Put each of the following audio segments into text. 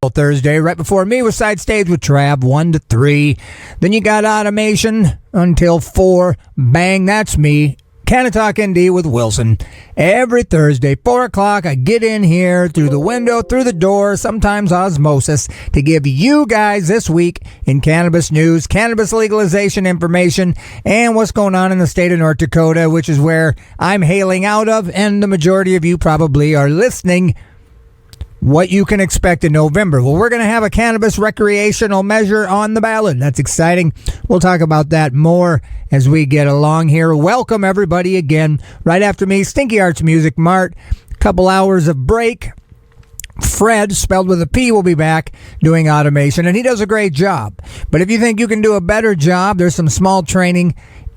Thursday. Right before me was Side Stage with Trav, 1 to 3. Then you got Automation until 4. Bang, that's me. Canna-Talk ND with Wilson. Every Thursday, 4 o'clock, I get in here through the window, through the door, sometimes osmosis, to give you guys this week in cannabis news, cannabis legalization information, and what's going on in the state of North Dakota, which is where I'm hailing out of, and the majority of you probably are listening. What you can expect in November. Well, we're going to have a cannabis recreational measure on the ballot. That's exciting. We'll talk about that more as we get along here. Welcome, everybody, again. Right after me, Stinky Arts Music Mart. Couple hours of break. Fred, spelled with a P, will be back doing automation, and he does a great job. But if you think you can do a better job, there's some small training.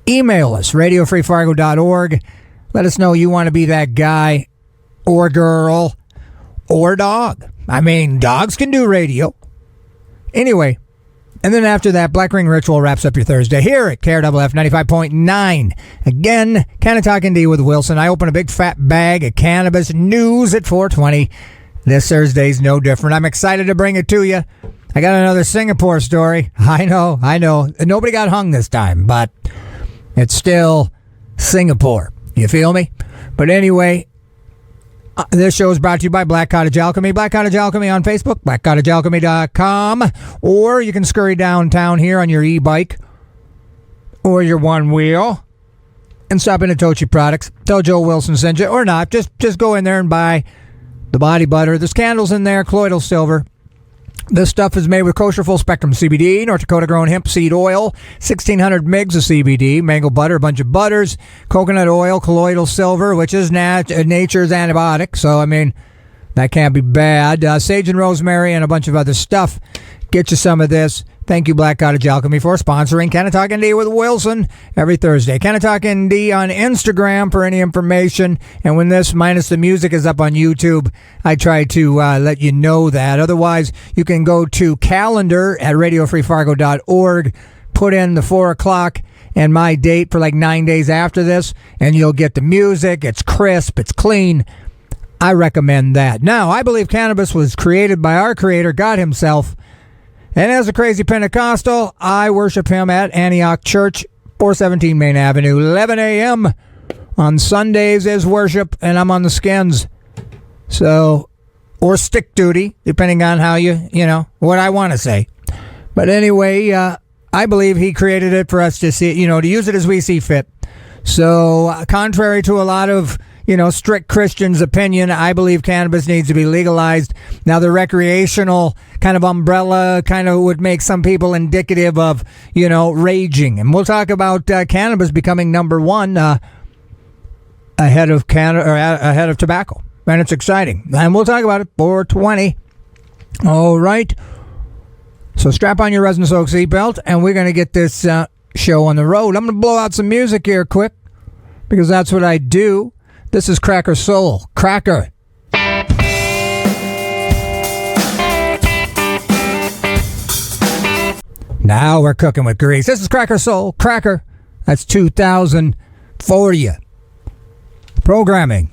Email us, radiofreefargo.org. Let us know you want to be that guy or girl or dog. I mean, dogs can do radio. Anyway, and then after that, Black Ring Ritual wraps up your Thursday here at KRFF 95.9. Again, Canna-Talk ND with Wilson. I open a big fat bag of cannabis news at 4:20. This Thursday's no different. I'm excited to bring it to you. I got another Singapore story. I know. Nobody got hung this time, but it's still Singapore. You feel me? But anyway, this show is brought to you by Black Cottage Alchemy. Black Cottage Alchemy on Facebook, blackcottagealchemy.com, or you can scurry downtown here on your e-bike or your one wheel and stop in at Tochi Products. Tell Joe Wilson sent you, or not. Just go in there and buy the body butter. There's candles in there, colloidal silver. This stuff is made with kosher full spectrum CBD, North Dakota grown hemp seed oil, 1,600 mgs of CBD, mango butter, a bunch of butters, coconut oil, colloidal silver, which is nature's antibiotic. So, I mean, that can't be bad. Sage and rosemary and a bunch of other stuff. Get you some of this. Thank you, Black Cottage Alchemy, for sponsoring Canna-Talk ND with Wilson every Thursday. Canna-Talk ND on Instagram for any information. And when this, minus the music, is up on YouTube, I try to let you know that. Otherwise, you can go to calendar at radiofreefargo.org, put in the 4 o'clock and my date for like 9 days after this, and you'll get the music. It's crisp. It's clean. I recommend that. Now, I believe cannabis was created by our Creator, God Himself. And as a crazy Pentecostal, I worship Him at Antioch Church, 417 Main Avenue, 11 a.m. On Sundays is worship, and I'm on the skins. So, or stick duty, depending on how what I want to say. But anyway, I believe He created it for us to see, to use it as we see fit. So, contrary to a lot of strict Christians' opinion, I believe cannabis needs to be legalized. Now, the recreational kind of umbrella kind of would make some people indicative of, raging. And we'll talk about cannabis becoming number one ahead of tobacco. And it's exciting. And we'll talk about it 420. All right. So strap on your resin-soaked seatbelt, and we're going to get this show on the road. I'm going to blow out some music here quick, because that's what I do. This is Cracker Soul. Cracker. Now we're cooking with grease. This is Cracker Soul. Cracker. That's 2000 for you. Programming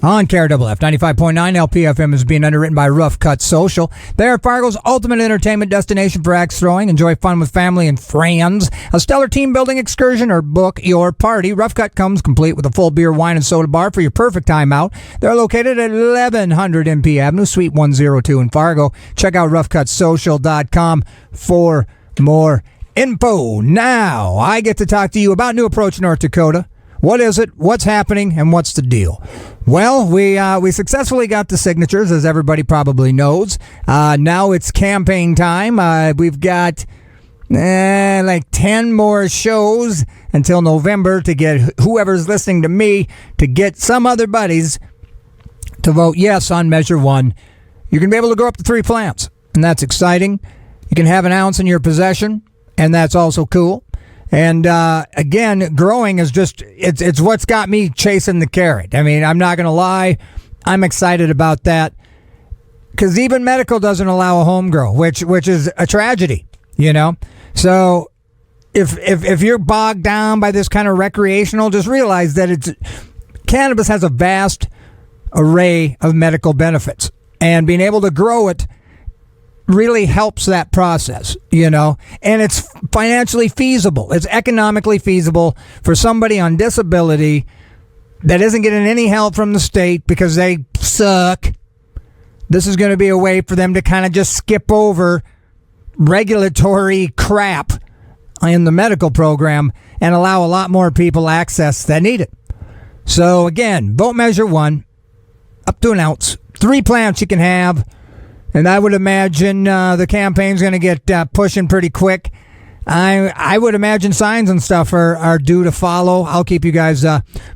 on KRFF 95.9. LPFM is being underwritten by Rough Cut Social. They're Fargo's ultimate entertainment destination for axe throwing. Enjoy fun with family and friends. A stellar team building excursion or book your party. Rough Cut comes complete with a full beer, wine, and soda bar for your perfect time out. They're located at 1100 MP Avenue, Suite 102 in Fargo. Check out roughcutsocial.com for more info. Now, I get to talk to you about New Approach North Dakota. What is it? What's happening? And what's the deal? Well, we successfully got the signatures, as everybody probably knows. Now it's campaign time. We've got like 10 more shows until November to get whoever's listening to me to get some other buddies to vote yes on Measure 1. You're going to be able to grow up to 3 plants, and that's exciting. You can have an ounce in your possession, and that's also cool. And again, growing is just, it's what's got me chasing the carrot. I mean, I'm not going to lie. I'm excited about that. Because even medical doesn't allow a home grow, which is a tragedy, So if you're bogged down by this kind of recreational, just realize that cannabis has a vast array of medical benefits. And being able to grow it really helps that process, and it's financially feasible. It's economically feasible for somebody on disability that isn't getting any help from the state because they suck. This is going to be a way for them to kind of just skip over regulatory crap in the medical program and allow a lot more people access that need it. So again, vote measure 1, up to an ounce, 3 plants you can have. And I would imagine the campaign's going to get pushing pretty quick. I would imagine signs and stuff are due to follow. I'll keep you guys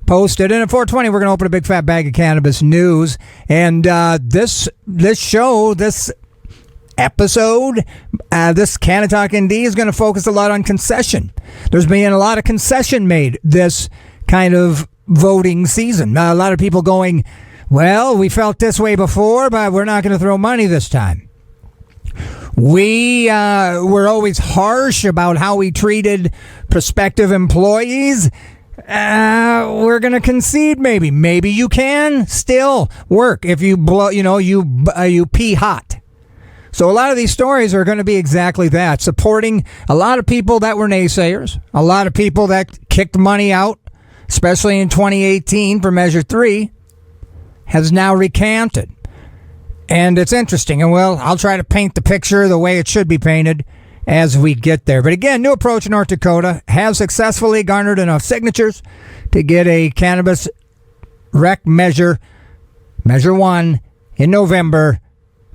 posted. And at 4:20, we're going to open a big fat bag of cannabis news. And this show, this episode, this Canna-Talk ND is going to focus a lot on concession. There's been a lot of concession made this kind of voting season. A lot of people going, well, we felt this way before, but we're not going to throw money this time. We were always harsh about how we treated prospective employees. We're going to concede maybe. Maybe you can still work if you blow, you pee hot. So a lot of these stories are going to be exactly that, supporting a lot of people that were naysayers, a lot of people that kicked money out, especially in 2018 for Measure 3. Has now recanted. And it's interesting. And well, I'll try to paint the picture the way it should be painted as we get there. But again, new approach in North Dakota has successfully garnered enough signatures to get a cannabis rec measure 1 in November.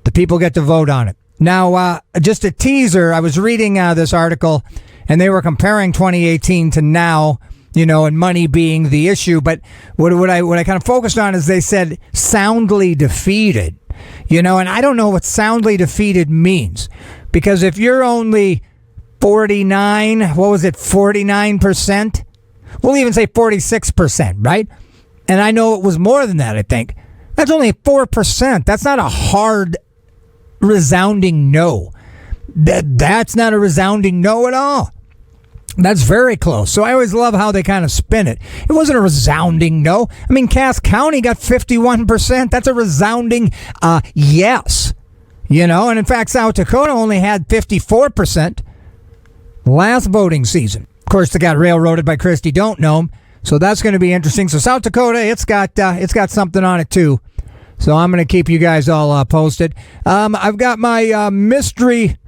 The people get to vote on it. Now, just a teaser, I was reading this article and they were comparing 2018 to now, and money being the issue. But what I kind of focused on is they said soundly defeated, and I don't know what soundly defeated means, because if you're only 49%, we'll even say 46%, right? And I know it was more than that, I think. That's only 4%. That's not a hard, resounding no. That's not a resounding no at all. That's very close. So I always love how they kind of spin it. It wasn't a resounding no. I mean, Cass County got 51%. That's a resounding yes. And in fact, South Dakota only had 54% last voting season. Of course, they got railroaded by Christie Don't Know 'em. So that's going to be interesting. So South Dakota, it's got something on it too. So I'm going to keep you guys all posted. I've got my mystery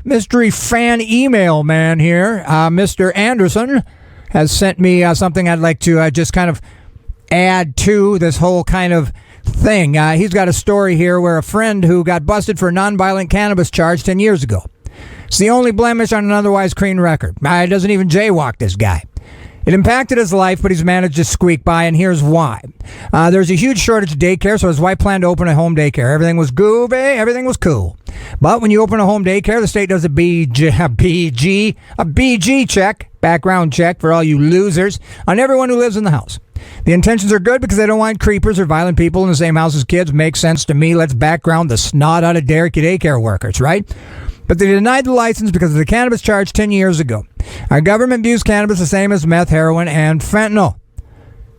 fan email man here. Mr. Anderson has sent me something I'd like to just kind of add to this whole kind of thing. He's got a story here where a friend who got busted for a nonviolent cannabis charge 10 years ago. It's the only blemish on an otherwise clean record. He doesn't even jaywalk, this guy. It impacted his life, but he's managed to squeak by, and here's why. There's a huge shortage of daycare, so his wife planned to open a home daycare. Everything was groovy, everything was cool. But when you open a home daycare, the state does a BG check, background check for all you losers, on everyone who lives in the house. The intentions are good because they don't want creepers or violent people in the same house as kids. Makes sense to me. Let's background the snot out of daycare workers, right? But they denied the license because of the cannabis charge 10 years ago. Our government views cannabis the same as meth, heroin, and fentanyl.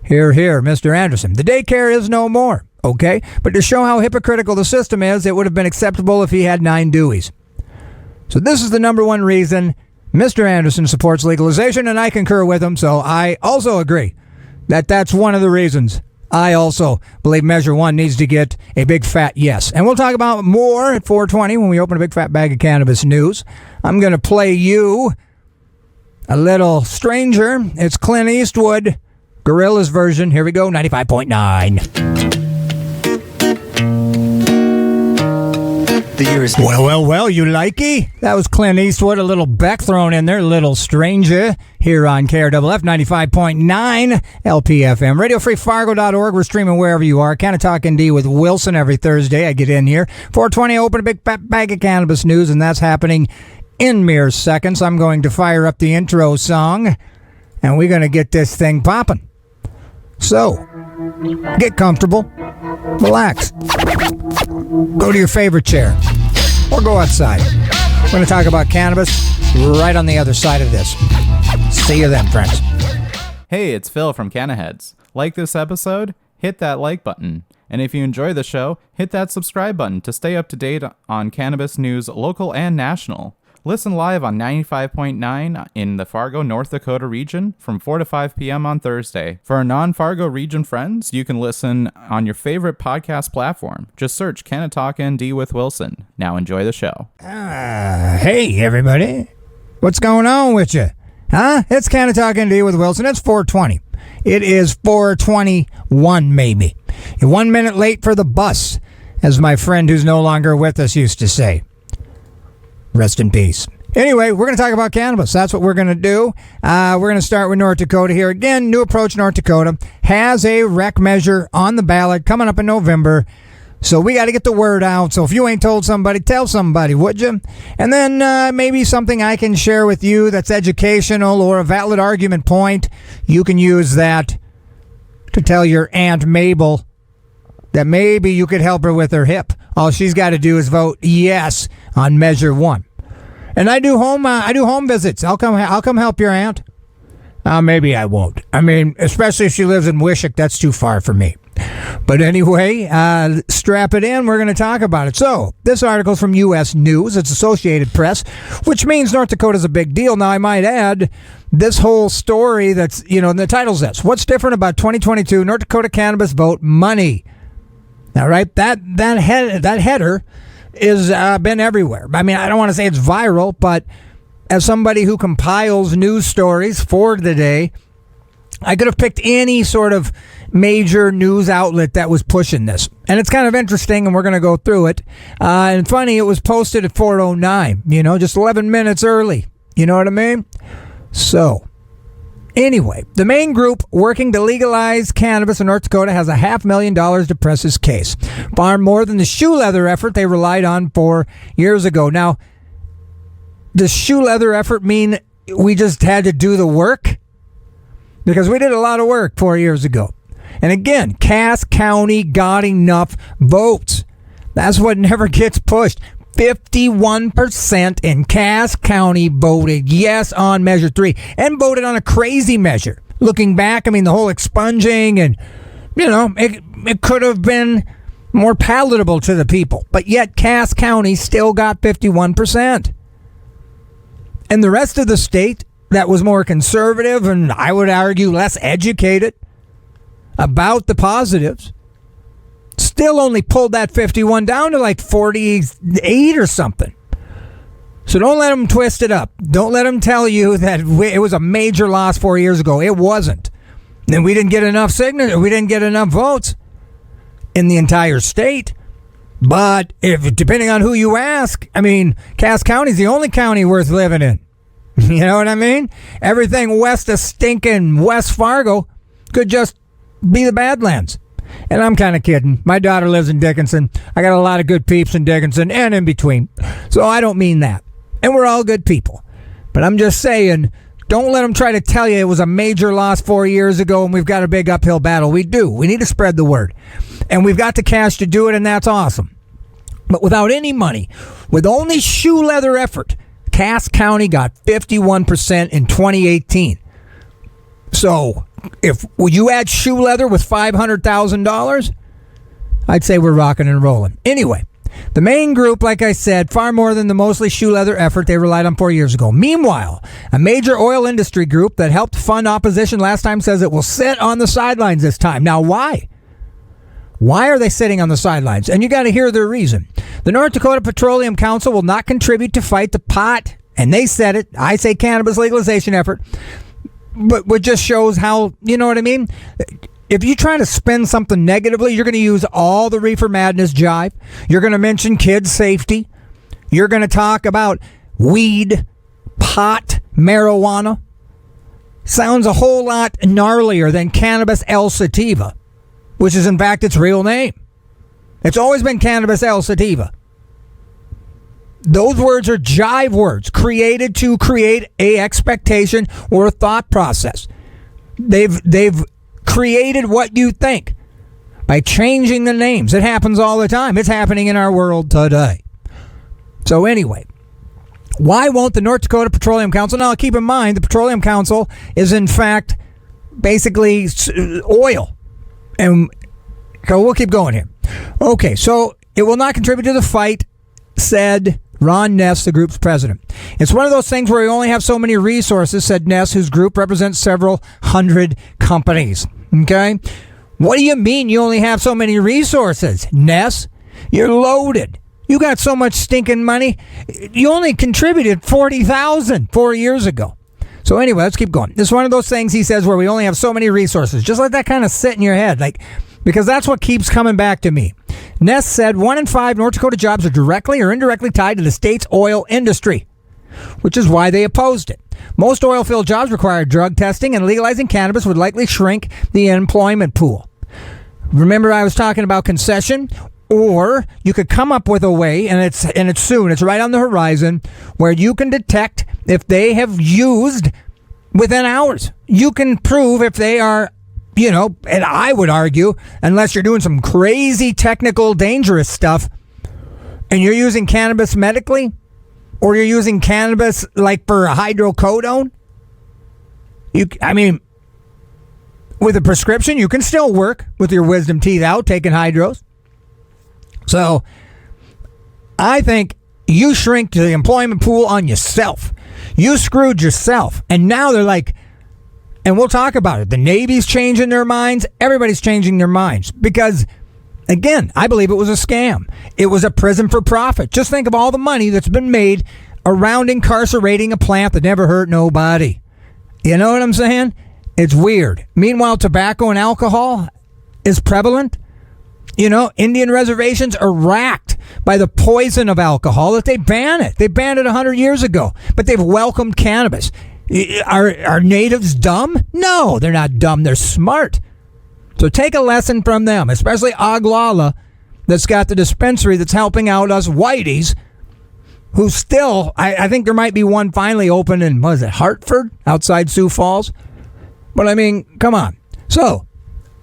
Here, Mr. Anderson. The daycare is no more, okay? But to show how hypocritical the system is, it would have been acceptable if he had 9 Deweys. So this is the number one reason Mr. Anderson supports legalization, and I concur with him, so I also agree that that's one of the reasons. I also believe Measure 1 needs to get a big fat yes. And we'll talk about more at 4:20 when we open a big fat bag of cannabis news. I'm going to play you a little stranger. It's Clint Eastwood, Gorilla's version. Here we go, 95.9. The year is... Well, you likey? That was Clint Eastwood, a little Beck thrown in there, a little stranger, here on KRFF 95.9 LPFM. RadioFreeFargo.org. We're streaming wherever you are. Canna-Talk ND with Wilson every Thursday. I get in here. 4:20, open a big fat bag of cannabis news, and that's happening in mere seconds. I'm going to fire up the intro song, and we're going to get this thing popping. So, get comfortable, relax, go to your favorite chair, or go outside. We're going to talk about cannabis right on the other side of this. See you then, friends. Hey, it's Phil from Canna Heads. Like this episode? Hit that like button. And if you enjoy the show, hit that subscribe button to stay up to date on cannabis news, local and national. Listen live on 95.9 in the Fargo, North Dakota region from 4 to 5 p.m. on Thursday. For our non-Fargo region friends, you can listen on your favorite podcast platform. Just search Canna-Talk ND with Wilson. Now enjoy the show. Hey, everybody. What's going on with you? Huh? It's Canna-Talk ND with Wilson. It's 4:20. It is 4:21 maybe. You're 1 minute late for the bus, as my friend who's no longer with us used to say. Rest in peace. Anyway, we're going to talk about cannabis. That's what we're going to do. We're going to start with North Dakota here. Again, new approach. North Dakota has a rec measure on the ballot coming up in November. So we got to get the word out. So if you ain't told somebody, tell somebody, would you? And then maybe something I can share with you that's educational or a valid argument point. You can use that to tell your Aunt Mabel that maybe you could help her with her hip. All she's got to do is vote yes on Measure 1. And I do home visits. I'll come help your aunt. Maybe I won't. I mean, especially if she lives in Wishick, that's too far for me. But anyway, strap it in. We're going to talk about it. So, this article's from U.S. News. It's Associated Press, which means North Dakota's a big deal. Now, I might add, this whole story that's, the title's this. What's different about 2022 North Dakota cannabis vote money? All right, that header is been everywhere. I mean, I don't want to say it's viral, but as somebody who compiles news stories for the day, I could have picked any sort of major news outlet that was pushing this. And it's kind of interesting, and we're going to go through it. And funny, it was posted at 4:09, just 11 minutes early. You know what I mean? So, anyway, the main group working to legalize cannabis in North Dakota has $500,000 to press his case. Far more than the shoe leather effort they relied on 4 years ago. Now, does shoe leather effort mean we just had to do the work? Because we did a lot of work 4 years ago. And again, Cass County got enough votes. That's what never gets pushed. 51% in Cass County voted yes on Measure 3 and voted on a crazy measure. Looking back, I mean, the whole expunging and, it could have been more palatable to the people. But yet Cass County still got 51%. And the rest of the state that was more conservative and I would argue less educated about the positives still only pulled that 51 down to like 48 or something. So don't let them twist it up. Don't let them tell you that it was a major loss 4 years ago. It wasn't. And we didn't get enough signatures. We didn't get enough votes in the entire state. But depending on who you ask, I mean, Cass County's the only county worth living in. You know what I mean? Everything west of stinking West Fargo could just be the Badlands. And I'm kind of kidding. My daughter lives in Dickinson. I got a lot of good peeps in Dickinson and in between. So I don't mean that. And we're all good people. But I'm just saying, don't let them try to tell you it was a major loss 4 years ago and we've got a big uphill battle. We do. We need to spread the word. And we've got the cash to do it, and that's awesome. But without any money, with only shoe leather effort, Cass County got 51% in 2018. So, would you add shoe leather with $500,000? I'd say we're rocking and rolling. Anyway, the main group, like I said, far more than the mostly shoe leather effort they relied on 4 years ago. Meanwhile, a major oil industry group that helped fund opposition last time says it will sit on the sidelines this time. Now, why? Why are they sitting on the sidelines? And you got to hear their reason. The North Dakota Petroleum Council will not contribute to fight the pot, and they said it, I say cannabis legalization effort, but what just shows how, you know what I mean? If you try to spin something negatively, you're going to use all the reefer madness jive. You're going to mention kids' safety. You're going to talk about weed, pot, marijuana. Sounds a whole lot gnarlier than cannabis L sativa, which is in fact its real name. It's always been cannabis L sativa. Those words are jive words created to create a expectation or a thought process. They've created what you think by changing the names. It happens all the time. It's happening in our world today. So anyway, why won't the North Dakota Petroleum Council? Now keep in mind, the Petroleum Council is in fact basically oil. And So we'll keep going here. Okay, so it will not contribute to the fight, said Ron Ness, the group's president. It's one of those things where we only have so many resources, said Ness, whose group represents several hundred companies. Okay? What do you mean you only have so many resources, Ness? You're loaded. You got so much stinking money. You only contributed $40,000 4 years ago. So anyway, let's keep going. This is one of those things, he says, where we only have so many resources. Just let that kind of sit in your head, because that's what keeps coming back to me. Ness said 1 in 5 North Dakota jobs are directly or indirectly tied to the state's oil industry, which is why they opposed it. Most oil field jobs require drug testing, and legalizing cannabis would likely shrink the employment pool. Remember I was talking about concession? Or you could come up with a way, and it's soon, it's right on the horizon, where you can detect if they have used within hours. You can prove if they are, and I would argue, unless you're doing some crazy technical dangerous stuff and you're using cannabis medically, or you're using cannabis like for hydrocodone, with a prescription, you can still work with your wisdom teeth out taking hydros. So, I think you shrink to the employment pool on yourself. You screwed yourself. And now they're like, and we'll talk about it. The Navy's changing their minds. Everybody's changing their minds. Because, again, I believe it was a scam. It was a prison for profit. Just think of all the money that's been made around incarcerating a plant that never hurt nobody. You know what I'm saying? It's weird. Meanwhile, tobacco and alcohol is prevalent. Indian reservations are racked by the poison of alcohol that they ban it. They banned it 100 years ago, but they've welcomed cannabis. Are natives dumb? No, they're not dumb. They're smart. So take a lesson from them, especially Oglala, that's got the dispensary that's helping out us whiteys, who still, I think there might be one finally open in, Hartford, outside Sioux Falls? But come on. So,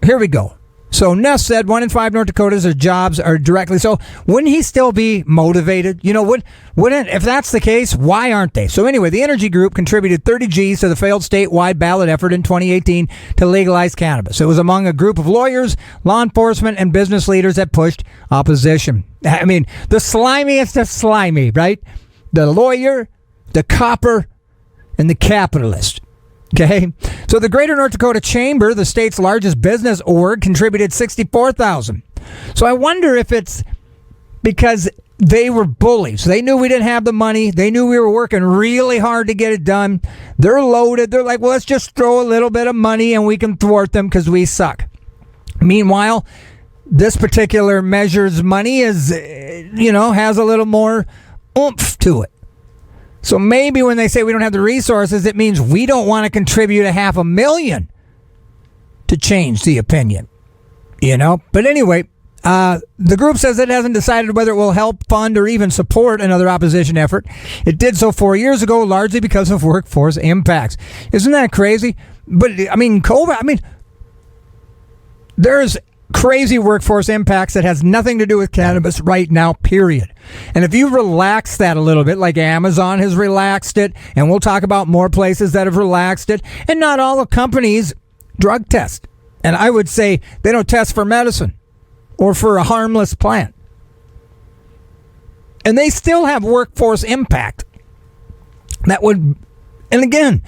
here we go. So Ness said 1 in 5 North Dakotas jobs are directly. So wouldn't he still be motivated? Wouldn't if that's the case, why aren't they? So anyway, the Energy Group contributed 30 G's to the failed statewide ballot effort in 2018 to legalize cannabis. It was among a group of lawyers, law enforcement, and business leaders that pushed opposition. The slimiest of slimy, right? The lawyer, the copper, and the capitalist. Okay, so the Greater North Dakota Chamber, the state's largest business org, contributed $64,000. So I wonder if it's because they were bullies. They knew we didn't have the money. They knew we were working really hard to get it done. They're loaded. They're like, well, let's just throw a little bit of money and we can thwart them because we suck. Meanwhile, this particular measure's money is, has a little more oomph to it. So maybe when they say we don't have the resources, it means we don't want to contribute $500,000 to change the opinion, But anyway, the group says it hasn't decided whether it will help fund or even support another opposition effort. It did so 4 years ago, largely because of workforce impacts. Isn't that crazy? But, COVID, there's crazy workforce impacts that has nothing to do with cannabis right now, period. And if you relax that a little bit, like Amazon has relaxed it, and we'll talk about more places that have relaxed it, and not all the companies drug test. And I would say they don't test for medicine or for a harmless plant. And they still have workforce impact. That would, and again,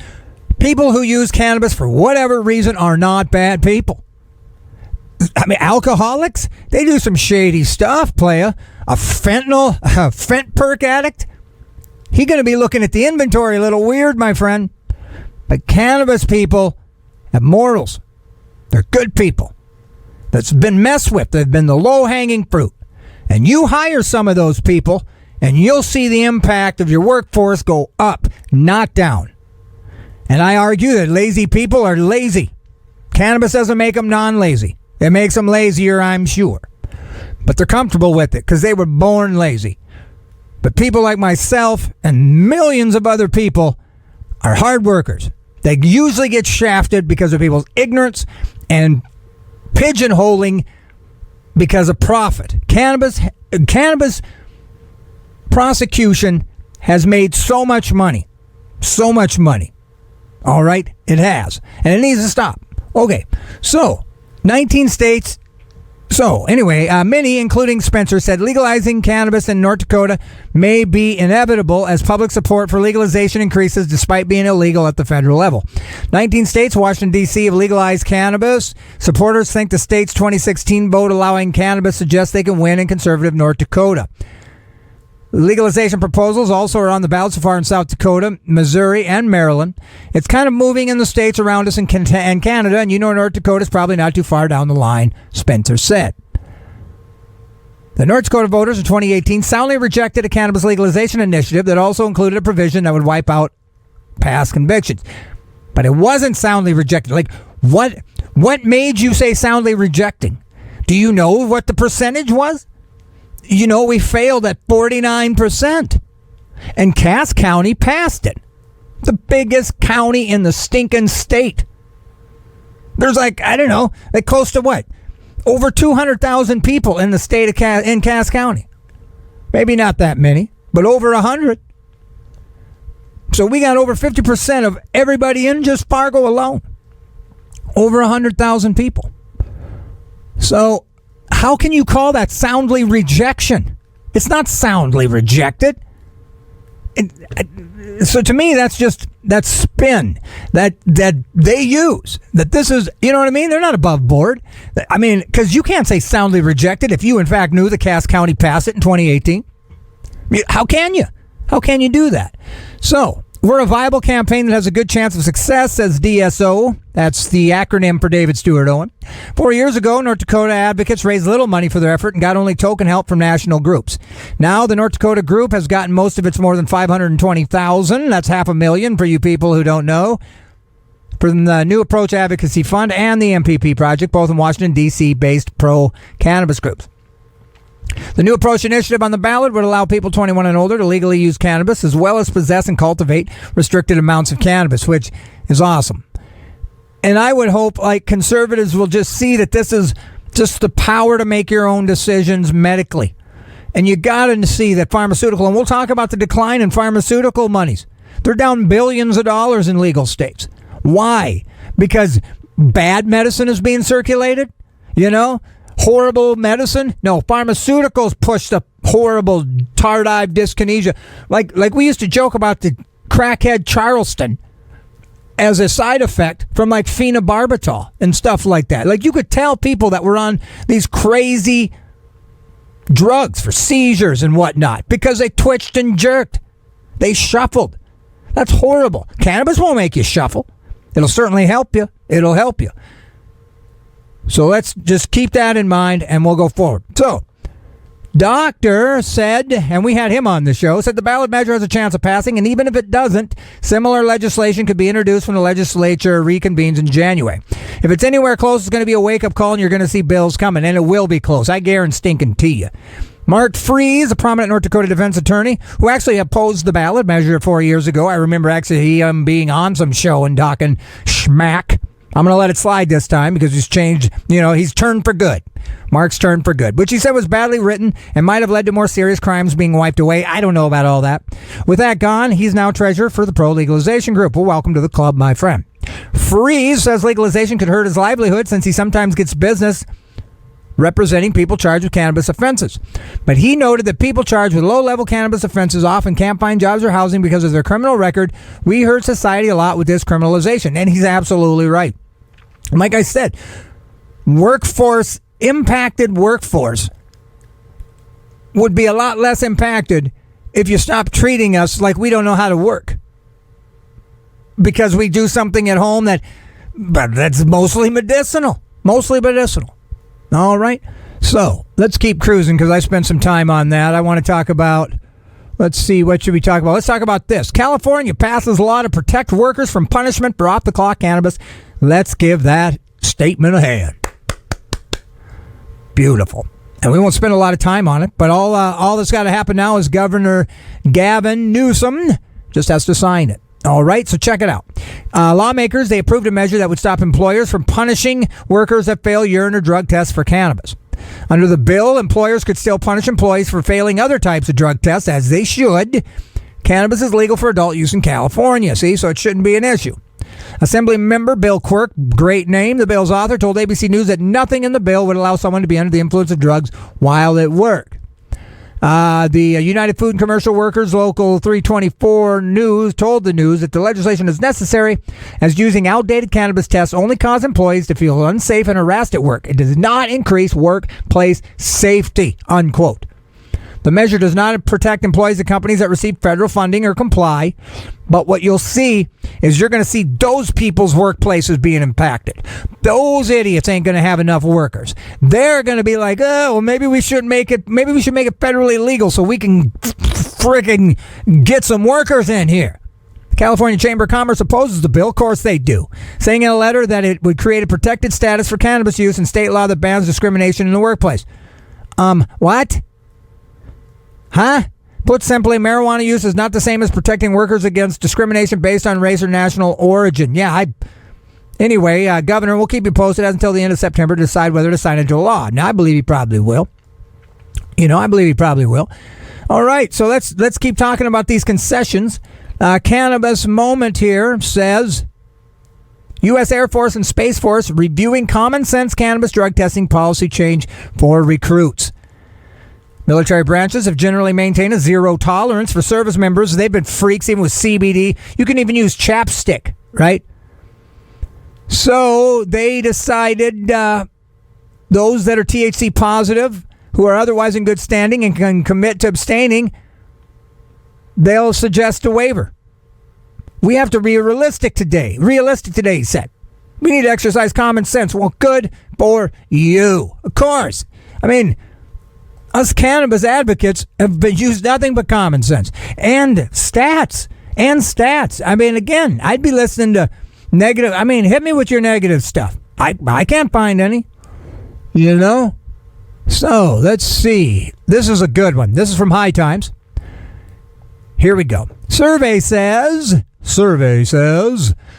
people who use cannabis for whatever reason are not bad people. Alcoholics, they do some shady stuff, playa. A fent perk addict, he going to be looking at the inventory a little weird, my friend. But cannabis people have morals. They're good people. That's been messed with. They've been the low-hanging fruit. And you hire some of those people, and you'll see the impact of your workforce go up, not down. And I argue that lazy people are lazy. Cannabis doesn't make them non-lazy. It makes them lazier, I'm sure. But they're comfortable with it because they were born lazy. But people like myself and millions of other people are hard workers. They usually get shafted because of people's ignorance and pigeonholing because of profit. Cannabis prosecution has made so much money. So much money. All right? It has. And it needs to stop. Okay. So, 19 states So, anyway, many, including Spencer, said legalizing cannabis in North Dakota may be inevitable as public support for legalization increases despite being illegal at the federal level. 19 states, Washington, D.C., have legalized cannabis. Supporters think the state's 2016 vote allowing cannabis suggests they can win in conservative North Dakota. Legalization proposals also are on the ballot so far in South Dakota, Missouri, and Maryland. It's kind of moving in the states around us in Canada, and North Dakota is probably not too far down the line, Spencer said. The North Dakota voters in 2018 soundly rejected a cannabis legalization initiative that also included a provision that would wipe out past convictions. But it wasn't soundly rejected. Like, what made you say soundly rejecting? Do you know what the percentage was? We failed at 49%. And Cass County passed it. The biggest county in the stinking state. There's close to what? Over 200,000 people in the state of Cass County. Maybe not that many, but over 100. So we got over 50% of everybody in just Fargo alone. Over 100,000 people. So how can you call that soundly rejection? It's not soundly rejected. So to me, that's spin that they use. That this is, you know what I mean? They're not above board. I mean, because you can't say soundly rejected if you, in fact, knew the Cass County passed it in 2018. How can you? How can you do that? So, we're a viable campaign that has a good chance of success, says DSO. That's the acronym for David Stewart Owen. 4 years ago, North Dakota advocates raised little money for their effort and got only token help from national groups. Now, the North Dakota group has gotten most of its more than $520,000. That's $500,000 for you people who don't know. From the New Approach Advocacy Fund and the MPP Project, both in Washington, D.C. based pro-cannabis groups. The New Approach initiative on the ballot would allow people 21 and older to legally use cannabis as well as possess and cultivate restricted amounts of cannabis, which is awesome. And I would hope conservatives will just see that this is just the power to make your own decisions medically. And you got to see that pharmaceutical, and we'll talk about the decline in pharmaceutical monies. They're down billions of dollars in legal states. Why? Because bad medicine is being circulated? Horrible medicine? No, pharmaceuticals push the horrible tardive dyskinesia. Like we used to joke about the crackhead Charleston as a side effect from phenobarbital and stuff like that. You could tell people that were on these crazy drugs for seizures and whatnot because they twitched and jerked. They shuffled. That's horrible. Cannabis won't make you shuffle. It'll certainly help you. It'll help you. So let's just keep that in mind and we'll go forward. So, Doctor said, and we had him on the show, said the ballot measure has a chance of passing, and even if it doesn't, similar legislation could be introduced when the legislature reconvenes in January. If it's anywhere close, it's going to be a wake-up call, and you're going to see bills coming, and it will be close. I guarantee you. Mark Freese, a prominent North Dakota defense attorney, who actually opposed the ballot measure 4 years ago. I remember actually him being on some show and talking schmack. I'm going to let it slide this time because he's changed, he's turned for good. Mark's turned for good, which he said was badly written and might have led to more serious crimes being wiped away. I don't know about all that. With that gone, he's now treasurer for the pro-legalization group. Well, welcome to the club, my friend. Freeze says legalization could hurt his livelihood since he sometimes gets business representing people charged with cannabis offenses. But he noted that people charged with low-level cannabis offenses often can't find jobs or housing because of their criminal record. We hurt society a lot with this criminalization, and he's absolutely right. Like I said, impacted workforce would be a lot less impacted if you stop treating us like we don't know how to work. Because we do something at home that's mostly medicinal. All right. So let's keep cruising because I spent some time on that. I want to talk about, let's see, what should we talk about? Let's talk about this. California passes a law to protect workers from punishment for off-the-clock cannabis. Let's give that statement a hand. Beautiful. And we won't spend a lot of time on it, but all that's got to happen now is Governor Gavin Newsom just has to sign it. All right, so check it out. Lawmakers, they approved a measure that would stop employers from punishing workers that fail urine or drug tests for cannabis. Under the bill, employers could still punish employees for failing other types of drug tests, as they should. Cannabis is legal for adult use in California, see, so it shouldn't be an issue. Assembly member Bill Quirk, great name, the bill's author, told ABC News that nothing in the bill would allow someone to be under the influence of drugs while at work. The United Food and Commercial Workers Local 324 News told the News that the legislation is necessary as using outdated cannabis tests only cause employees to feel unsafe and harassed at work. It does not increase workplace safety, unquote. The measure does not protect employees of companies that receive federal funding or comply, but what you'll see is you're going to see those people's workplaces being impacted. Those idiots ain't going to have enough workers. They're going to be like, oh, well, maybe we should make it federally legal so we can freaking get some workers in here. The California Chamber of Commerce opposes the bill. Of course they do, saying in a letter that it would create a protected status for cannabis use in state law that bans discrimination in the workplace. What? Huh? Put simply, marijuana use is not the same as protecting workers against discrimination based on race or national origin. Anyway, Governor, we'll keep you posted until the end of September to decide whether to sign into law. Now, I believe he probably will. All right, so let's keep talking about these concessions. Cannabis Moment here says, U.S. Air Force and Space Force reviewing common sense cannabis drug testing policy change for recruits. Military branches have generally maintained a zero tolerance for service members. They've been freaks, even with CBD. You can even use chapstick, right? So they decided those that are THC positive, who are otherwise in good standing and can commit to abstaining, they'll suggest a waiver. We have to be realistic today, he said. We need to exercise common sense. Well, good for you. Of course. I mean, us cannabis advocates have been used nothing but common sense and stats. I mean, again, I'd be listening to negative. I mean, hit me with your negative stuff. I can't find any, So let's see. This is a good one. This is from High Times. Here we go. Survey says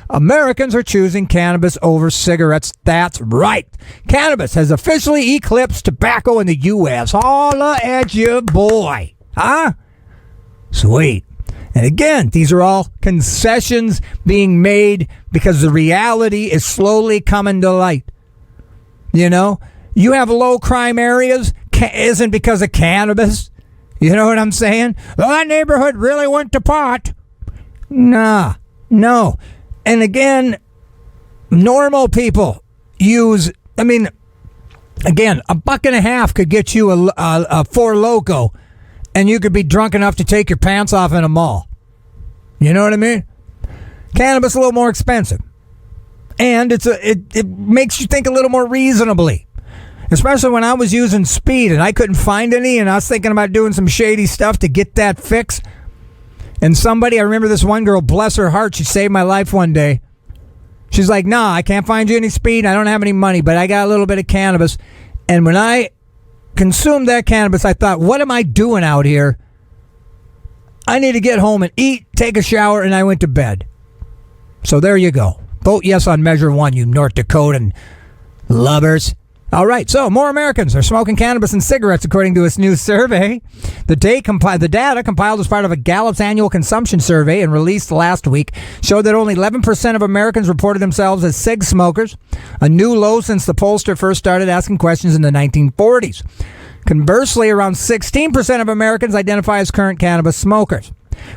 Americans are choosing cannabis over cigarettes. That's right. Cannabis has officially eclipsed tobacco in the U.S. Holla at you, boy. Huh? Sweet. And again, these are all concessions being made because the reality is slowly coming to light. You have low crime areas, isn't because of cannabis. You know what I'm saying? That neighborhood really went to pot. Nah, no. And again, normal people use, again, $1.50 could get you a Four Loko, and you could be drunk enough to take your pants off in a mall. You know what I mean? Cannabis a little more expensive. And it makes you think a little more reasonably. Especially when I was using speed and I couldn't find any, and I was thinking about doing some shady stuff to get that fix. And I remember this one girl, bless her heart, she saved my life one day. She's like, nah, I can't find you any speed. I don't have any money, but I got a little bit of cannabis. And when I consumed that cannabis, I thought, what am I doing out here? I need to get home and eat, take a shower, and I went to bed. So there you go. Vote yes on Measure 1, you North Dakotan lubbers. All right, so more Americans are smoking cannabis and cigarettes, according to its new survey. The data compiled as part of a Gallup's annual consumption survey and released last week showed that only 11% of Americans reported themselves as cig smokers, a new low since the pollster first started asking questions in the 1940s. Conversely, around 16% of Americans identify as current cannabis smokers.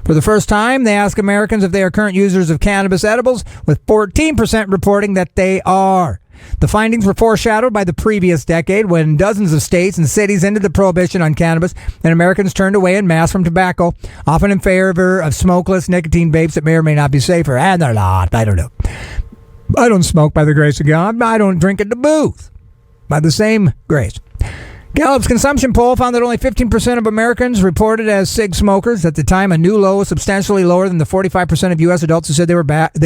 For the first time, they ask Americans if they are current users of cannabis edibles, with 14% reporting that they are. The findings were foreshadowed by the previous decade when dozens of states and cities ended the prohibition on cannabis and Americans turned away en masse from tobacco, often in favor of smokeless nicotine vapes that may or may not be safer. And they're not. I don't know. I don't smoke by the grace of God. I don't drink at the booth by the same grace. Gallup's consumption poll found that only 15% of Americans reported as cig smokers. At the time, a new low was substantially lower than the 45% of U.S. adults who said they were back in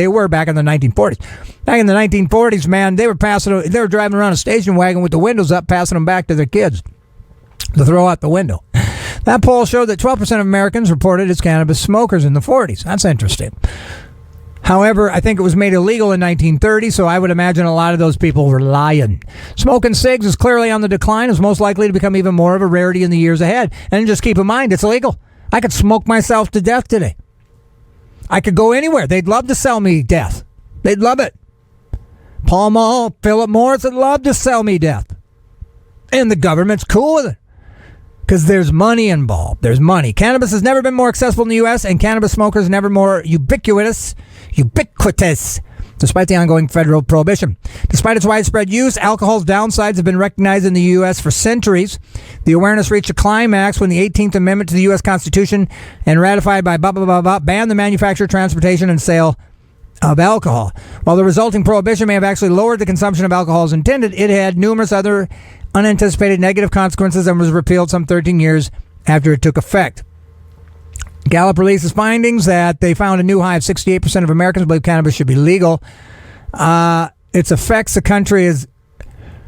the 1940s. Back in the 1940s, man, they were driving around a station wagon with the windows up, passing them back to their kids to throw out the window. That poll showed that 12% of Americans reported as cannabis smokers in the 40s. That's interesting. However, I think it was made illegal in 1930, so I would imagine a lot of those people were lying. Smoking cigs is clearly on the decline, is most likely to become even more of a rarity in the years ahead. And just keep in mind, it's illegal. I could smoke myself to death today. I could go anywhere. They'd love to sell me death. They'd love it. Paul Mall, Philip Morris would love to sell me death. And the government's cool with it. Because there's money involved. There's money. Cannabis has never been more accessible in the U.S., and cannabis smokers never more ubiquitous, despite the ongoing federal prohibition. Despite its widespread use, alcohol's downsides have been recognized in the U.S. for centuries. The awareness reached a climax when the 18th Amendment to the U.S. Constitution and ratified by banned the manufacture, transportation, and sale of alcohol. While the resulting prohibition may have actually lowered the consumption of alcohol as intended, it had numerous other unanticipated negative consequences and was repealed some 13 years after it took effect. Gallup releases findings that they found a new high of 68% of Americans believe cannabis should be legal. Its effects, the country is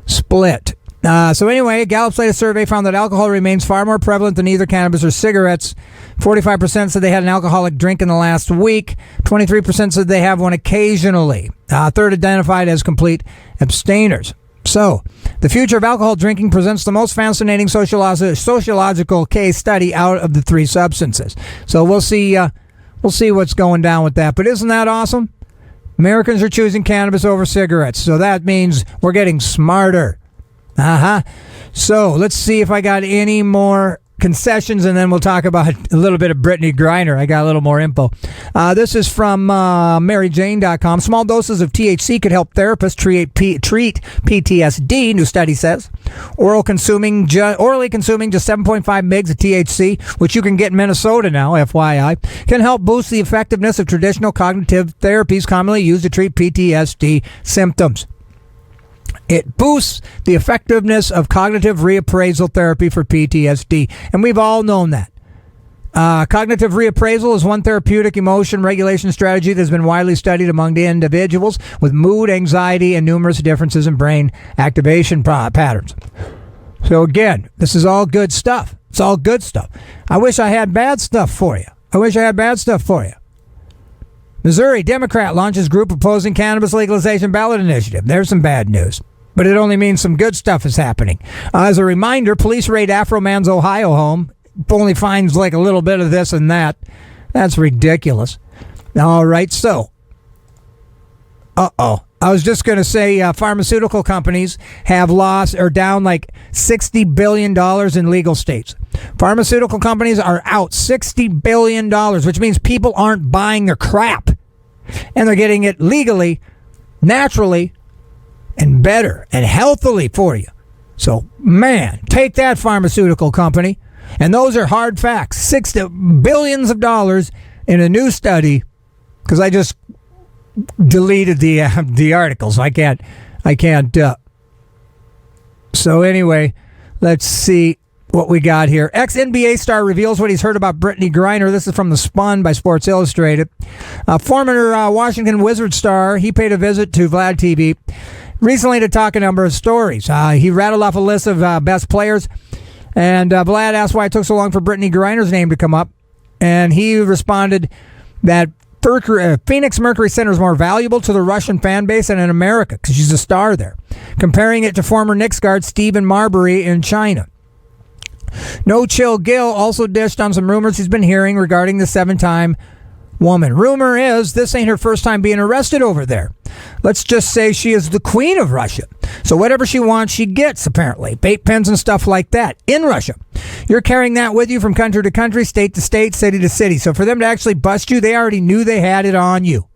split. So anyway, Gallup's latest survey found that alcohol remains far more prevalent than either cannabis or cigarettes. 45% said they had an alcoholic drink in the last week. 23% said they have one occasionally. A third identified as complete abstainers. So, the future of alcohol drinking presents the most fascinating sociological case study out of the three substances. So we'll see what's going down with that. But isn't that awesome? Americans are choosing cannabis over cigarettes. So that means we're getting smarter. So let's see if I got any more concessions, and then we'll talk about a little bit of Brittany Griner. I got a little more info. This is from MaryJane.com. Small doses of THC could help therapists treat PTSD, new study says. Orally consuming just 7.5 mgs of THC, which you can get in Minnesota now, FYI, can help boost the effectiveness of traditional cognitive therapies commonly used to treat PTSD symptoms. It boosts the effectiveness of cognitive reappraisal therapy for PTSD. And we've all known that. Cognitive reappraisal is one therapeutic emotion regulation strategy that has been widely studied among the individuals with mood, anxiety, and numerous differences in brain activation patterns. So again, this is all good stuff. It's all good stuff. I wish I had bad stuff for you. Missouri Democrat launches group opposing cannabis legalization ballot initiative. There's some bad news, but it only means some good stuff is happening. As a reminder, police raid Afro Man's Ohio home. Only finds like a little bit of this and that. That's ridiculous. All right, so. I was just going to say pharmaceutical companies have lost or down like $60 billion in legal states. Pharmaceutical companies are out $60 billion, which means people aren't buying their crap. And they're getting it legally, naturally, and better and healthily for you. So, man, take that, pharmaceutical company. And those are hard facts. Billions of dollars in a new study, because I just deleted the articles. I can't. So anyway, let's see what we got here. Ex-NBA star reveals what he's heard about Brittany Griner. This is from The Spun by Sports Illustrated. Former Washington Wizards star, he paid a visit to Vlad TV recently to talk a number of stories. He rattled off a list of best players, and Vlad asked why it took so long for Brittany Griner's name to come up, and he responded that Phoenix Mercury Center is more valuable to the Russian fan base than in America because she's a star there, comparing it to former Knicks guard Stephen Marbury in China. No Chill Gill also dished on some rumors he's been hearing regarding the 7-time woman. Rumor is this ain't her first time being arrested over there. Let's just say she is the queen of Russia. So whatever she wants, she gets, apparently. Bait pens and stuff like that in Russia. You're carrying that with you from country to country, state to state, city to city. So for them to actually bust you, they already knew they had it on you.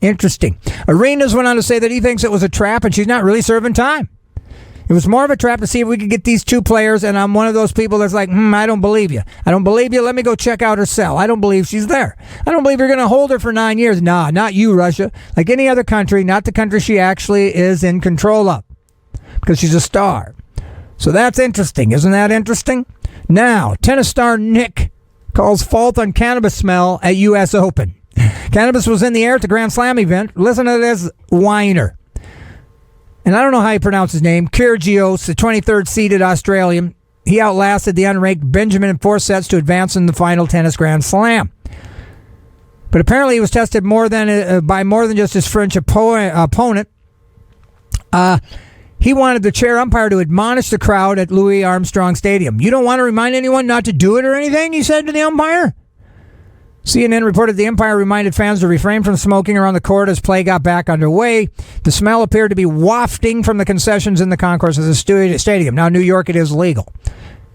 Interesting. Arenas went on to say that he thinks it was a trap and she's not really serving time. It was more of a trap to see if we could get these two players, and I'm one of those people that's like, I don't believe you. Let me go check out her cell. I don't believe she's there. I don't believe you're going to hold her for 9 years. Nah, not you, Russia. Like any other country, not the country she actually is in control of, because she's a star. So that's interesting. Isn't that interesting? Now, tennis star Nick calls fault on cannabis smell at U.S. Open. Cannabis was in the air at the Grand Slam event. Listen to this whiner. And I don't know how you pronounce his name, Kyrgios, the 23rd seeded Australian. He outlasted the unranked Benjamin in 4 sets to advance in the final tennis Grand Slam. But apparently he was tested by more than just his French opponent. He wanted the chair umpire to admonish the crowd at Louis Armstrong Stadium. You don't want to remind anyone not to do it or anything, he said to the umpire. CNN reported the umpire reminded fans to refrain from smoking around the court as play got back underway. The smell appeared to be wafting from the concessions in the concourse of the stadium. Now, New York, it is legal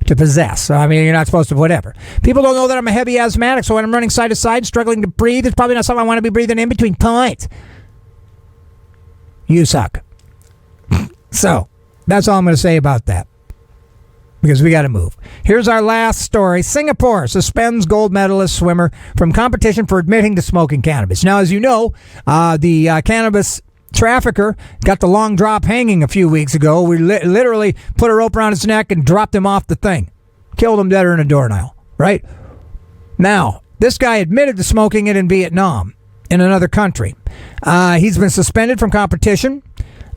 to possess. So, I mean, you're not supposed to whatever. People don't know that I'm a heavy asthmatic, so when I'm running side to side, struggling to breathe, it's probably not something I want to be breathing in between points. You suck. So, that's all I'm going to say about that, because we got to move. Here's our last story. Singapore suspends gold medalist swimmer from competition for admitting to smoking cannabis. Now, as you know, the cannabis trafficker got the long drop hanging a few weeks ago. We literally put a rope around his neck and dropped him off the thing. Killed him dead in a doornail, right? Now, this guy admitted to smoking it in Vietnam, in another country. He's been suspended from competition.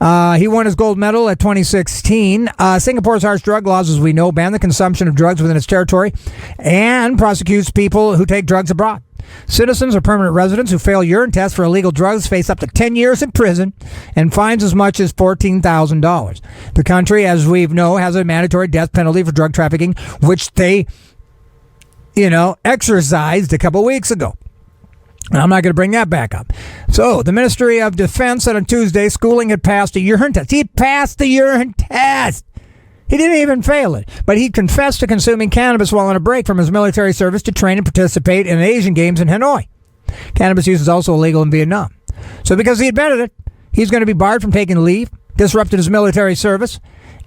He won his gold medal at 2016. Singapore's harsh drug laws, as we know, ban the consumption of drugs within its territory and prosecutes people who take drugs abroad. Citizens or permanent residents who fail urine tests for illegal drugs face up to 10 years in prison and fines as much as $14,000. The country, as we know, has a mandatory death penalty for drug trafficking, which they, exercised a couple weeks ago. I'm not going to bring that back up. So, the Ministry of Defense said on Tuesday Schooling had passed a urine test. He had passed the urine test. He didn't even fail it. But he confessed to consuming cannabis while on a break from his military service to train and participate in Asian Games in Hanoi. Cannabis use is also illegal in Vietnam. So, because he admitted it, he's going to be barred from taking leave, disrupted his military service,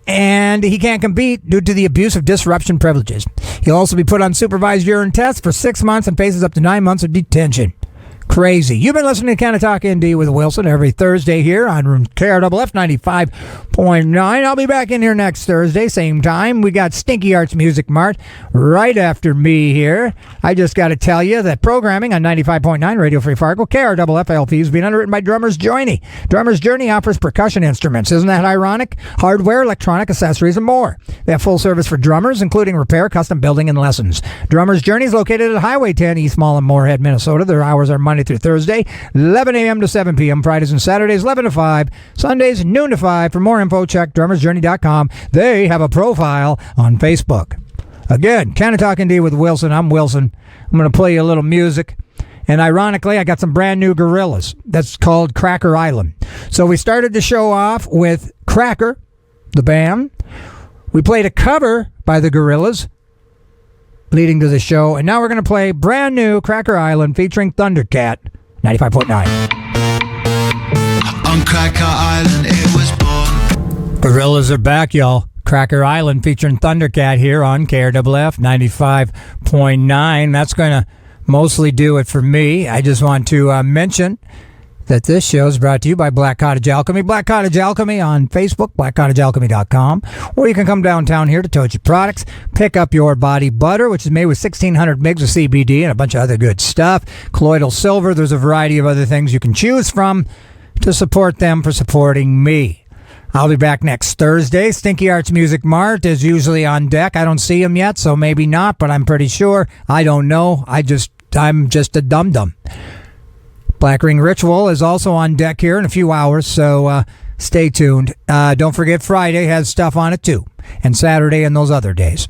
and he can't compete due to the abuse of disruption privileges. He'll also be put on supervised urine tests for 6 months and faces up to 9 months of detention. Crazy. You've been listening to Canna-Talk ND with Wilson every Thursday here on KRFF 95.9. I'll be back in here next Thursday, same time. We got Stinky Arts Music Mart right after me here. I just got to tell you that programming on 95.9 Radio Free Fargo, KRFF LP, is being underwritten by Drummer's Journey. Drummer's Journey offers percussion instruments. Isn't that ironic? Hardware, electronic accessories, and more. They have full service for drummers, including repair, custom building, and lessons. Drummer's Journey is located at Highway 10 East Mall in Moorhead, Minnesota. Their hours are Monday through Thursday, 11 a.m. to 7 p.m. Fridays and Saturdays, 11 to 5. Sundays, noon to 5. For more info, check drummersjourney.com. They have a profile on Facebook. Again, Canna-Talk ND with Wilson. I'm Wilson. I'm going to play you a little music. And ironically, I got some brand new Gorillaz. That's called Cracker Island. So we started the show off with Cracker, the band. We played a cover by the Gorillaz leading to the show. And now we're going to play brand new Cracker Island featuring Thundercat, 95.9. On Cracker Island it was born. Gorillaz are back, y'all. Cracker Island featuring Thundercat here on KRFF 95.9. That's going to mostly do it for me. I just want to mention that this show is brought to you by Black Cottage Alchemy. Black Cottage Alchemy on Facebook, blackcottagealchemy.com. Or you can come downtown here to Toji Products, pick up your body butter, which is made with 1,600 mgs of CBD and a bunch of other good stuff. Colloidal silver, there's a variety of other things you can choose from to support them for supporting me. I'll be back next Thursday. Stinky Arts Music Mart is usually on deck. I don't see him yet, so maybe not, but I'm pretty sure. I don't know. I'm just a dum-dum. Black Ring Ritual is also on deck here in a few hours, so stay tuned. Don't forget Friday has stuff on it too, and Saturday and those other days.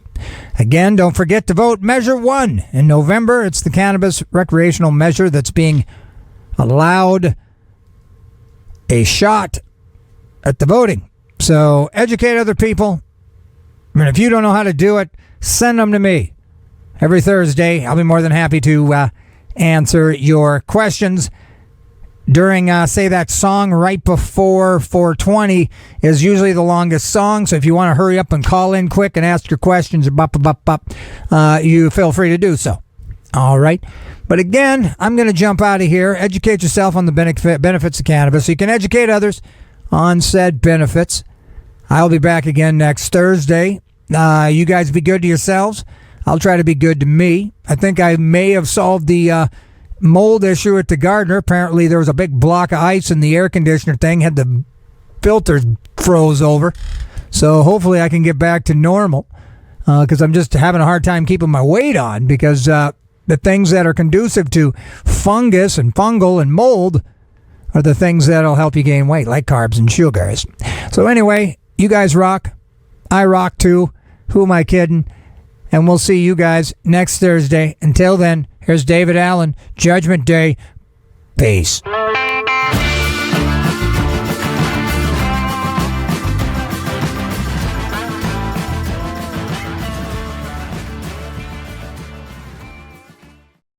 Again, don't forget to vote Measure 1 in November. It's the cannabis recreational measure that's being allowed a shot at the voting. So educate other people. And if you don't know how to do it, send them to me. Every Thursday, I'll be more than happy to answer your questions. During, say, that song right before 4:20 is usually the longest song. So if you want to hurry up and call in quick and ask your questions, you feel free to do so. All right. But again, I'm going to jump out of here. Educate yourself on the benefits of cannabis so you can educate others on said benefits. I'll be back again next Thursday. You guys be good to yourselves. I'll try to be good to me. I think I may have solved the mold issue at the gardener. Apparently there was a big block of ice in the air conditioner thing. Had the filters froze over. So hopefully I can get back to normal because I'm just having a hard time keeping my weight on because the things that are conducive to fungus and fungal and mold are the things that'll help you gain weight, like carbs and sugars. So anyway, you guys rock. I rock too. Who am I kidding? And we'll see you guys next Thursday. Until then, Here's David Allen, Judgment Day. Peace.